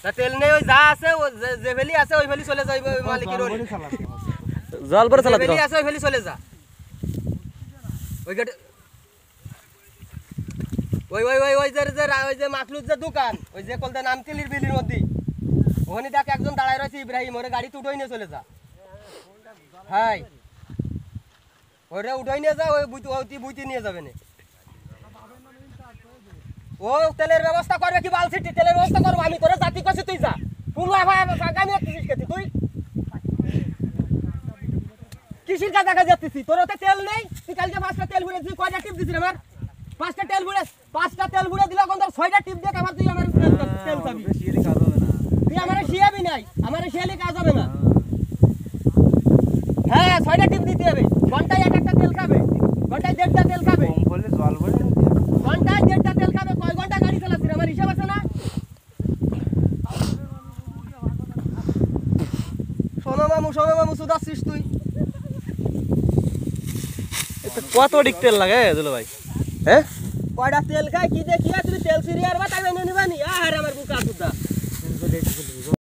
তা তেল নেই ওই যা আছে ও যে ভেলি আছে ওই ভেলি চলে যাইবে ওই মালিকের ওই জল ভরে চালাতে ভেলি আছে ওই ভেলি চলে যা ওই গেট ওই ওই ওই ওই যে মাকলুদ যে দোকান ওই যে কলতে নামতিলির বিলির মধ্যে ওখানে দেখ একজন দাঁড়ায় রয়েছে ইব্রাহিম ওরে গাড়ি উঠাই নিয়ে চলে যা হাই ওরে উঠাই নিয়ে যা ওই বুইতে নিয়ে যাবে না ও তেলের ব্যবস্থা করবে কি বালছিটি তেলের ব্যবস্থা করবো আমি তোরে জাতি কইছি তুই যা পুরো ভাই আগামী একটিস কেতি তুই কিসির কাজ দেখা যাচ্ছিস তোর তো তেল নেই তুই কালকে 5টা তেল ভরে দিছিস কয়টা টিপ দিছিস আমার 5টা তেল ভরে দিলা কোন 6টা টিপ দে আমার তুই আমার তেল খাবি শিয়ালি কাজ হবে না তুই আমারে শিয়াবি নাই আমারে শিয়ালি কাজ হবে না হ্যাঁ 6টা টিপ দিতে হবে ঘন্টায় একটা তেল খাবে ঘন্টায় 1.5টা তেল খাবে কম বলে জল ভরে ঘন্টায় 1.5টা তেল খাবে কয় ঘন্টা গাড়ি চালাছিস আমার হিসাব আছে না শোনো মামু সুদাসিস তুই কত ডিক তেল লাগে দুলো ভাই হ্যাঁ কয়টা তেল খায় কি দেখিয়া তুমি তেল সিরিয়ার বা তাই নিবানি আরে আমার বুকা সুদা